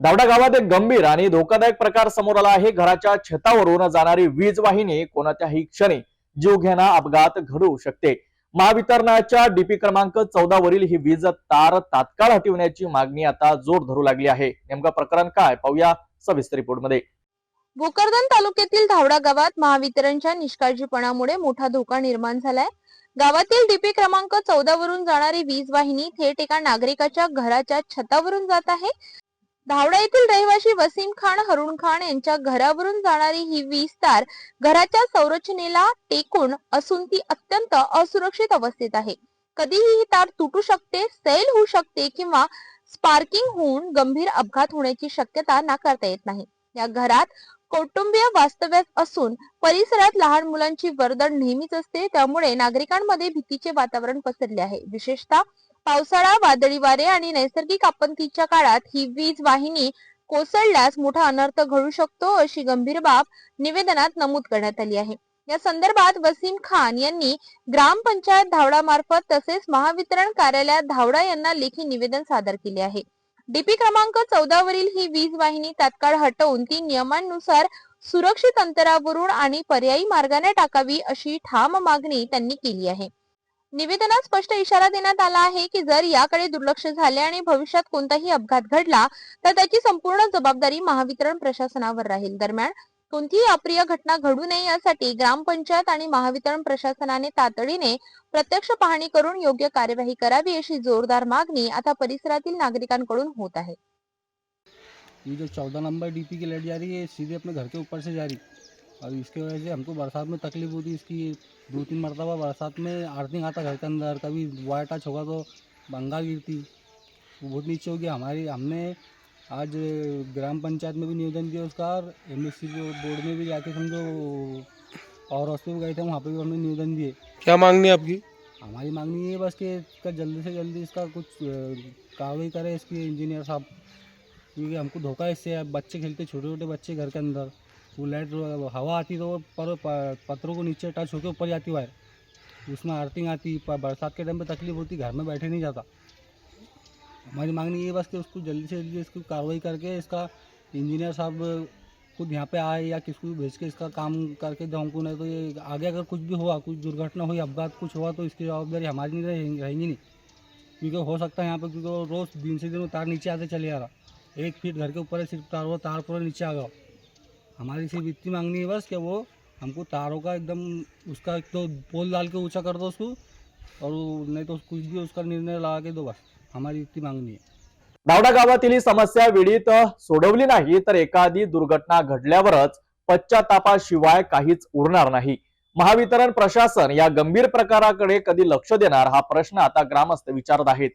दावडा गावात एक गंभीर आणि धोकादायक प्रकार समोर आला आहे। घराच्या छतावरून जाणारी वीज वाहिनी कोणत्याही क्षणी जीवघेणा अपघात घडवू शकते। महावितरणाच्या डीपी क्रमांक 14 वरील ही वीज तार तात्काळ हटविण्याची मागणी आता जोर धरू लागली आहे। नेमकं प्रकरण काय पाहूया सविस्तर रिपोर्टमध्ये। भोकरदन तालुक्यातील धावडा गावात महावितरणच्या निष्काळजीपणामुळे मोठा धोका निर्माण झालाय। गावातील डीपी क्रमांक 14 वरून जाणारी वीज वाहिनी थेट एका नागरिकाच्या घराच्या छतावरून जात आहे। धावडा येथील रहिवासी वसीम खान हरुण खान यांच्या घरावरून जाणारी ही वीज तार घराच्या संरचनेला टेकून असून ती अत्यंत असुरक्षित अवस्थेत आहे। कधीही ही तार तुटू शकते, सैल होऊ शकते किंवा स्पार्किंग होऊन गंभीर अपघात होण्याची शक्यता नाकारता येत नाही। या घरात कौटुंबिक वास्तव्यात असून परिसरात लहान मुलांची वर्दळ नेहमीच असते, त्यामुळे नागरिकांमध्ये भीतीचे वातावरण पसरले आहे। विशेषतः पावसाळा, वादळी वारे आणि नैसर्गिक आपत्तीच्या काळात ही वीज वाहिनी कोसळल्यास मोठा अनर्थ घडू शकतो, अशी गंभीर बाब निवेदनात नमूद करण्यात आली आहे। या संदर्भात वसीम खान यांनी ग्रामपंचायत धावडा मार्फत तसेच महावितरण कार्यालयात धावडा यांना लेखी निवेदन सादर केले आहे। डीपी क्रमांक 14 वरील ही वीज वाहिनी तात्काळ हटवून ती नियमांनुसार सुरक्षित अंतरावरून आणि पर्यायी मार्गाने टाकावी, अशी ठाम मागणी त्यांनी केली आहे। निवेदनात स्पष्ट इशारा देण्यात आला आहे की जर याकडे दुर्लक्ष झाले आणि भविष्यात कोणताही अपघात घडला तर त्याची संपूर्ण जबाबदारी महावितरण प्रशासनावर राहील। दरम्यान कोणतीही अप्रिय घटना घडू नये यासाठी ग्रामपंचायत आणि महावितरण प्रशासनाने तातडीने प्रत्यक्ष पाहणी करून योग्य कार्यवाही करावी, अशी जोरदार मागणी आता परिसरातील नागरिकांकडून होत आहे। ये जो 14 नंबर डीपी की लाइट जा रही है सीधे अपने घर के ऊपर से जा रही, और इसकी वजह से हमको बरसात में तकलीफ होती। इसकी 2-3 मरतबा बरसात में अर्थिंग आता घर के अंदर, कभी वायर टच होगा तो बंगा गिरती, बहुत नीचे हो गया। हमने आज ग्राम पंचायत में भी निवेदन दिया उसका, और एमएससी बोर्ड में भी जाके समझो पावर हाउस पे भी गए थे, वहाँ पे भी हमने निवेदन दिए। क्या मांगनी है आपकी? हमारी मांगनी ये बस कि इसका जल्दी से जल्दी इसका कुछ कार्रवाई करे इसकी इंजीनियर साहब, क्योंकि हमको धोखा है इससे। बच्चे खेलते, छोटे छोटे बच्चे घर के अंदर, वो लाइट हवा आती तो पत्रों को नीचे टच होकर ऊपर जाती वायर, उसमें अर्थिंग आती। बरसात के टाइम पे तकलीफ होती, घर में बैठे नहीं जाता। हमारी मांगनी ये बस कि उसको जल्दी से जल्दी इसकी कार्रवाई करके इसका इंजीनियर साहब खुद यहाँ पे आए या किसको भी भेज के इसका काम करके दो हमको। नहीं तो ये आगे अगर कुछ भी हुआ, कुछ दुर्घटना हुई, अपघात कुछ हुआ, तो इसकी जवाबदारी हमारी नहीं रहेंगी नहीं, क्योंकि हो सकता है यहाँ पर, क्योंकि रोज़ दिन से दिन तार नीचे आते चले आ रहा। 1 फीट घर के ऊपर है सिर्फ तार, वो तार पूरा नीचे आ गया। हमारी सिर्फ इतनी मांगनी है बस कि वो हमको तारों का एकदम उसका एक तो पोल डाल के ऊंचा कर दो उसको, और नहीं तो कुछ भी उसका निर्णय लगा के दो, बस हमारी इतनी मांगनी है। दावडा गावातील ही समस्या वेळीत सोडवली नाही तर एखादी दुर्घटना घडल्यावरच पश्चातापाशिवाय काहीच उरणार नाही। महावितरण प्रशासन या गंभीर प्रकाराकडे कधी लक्ष देणार, हा प्रश्न आता ग्रामस्थ विचारत आहेत।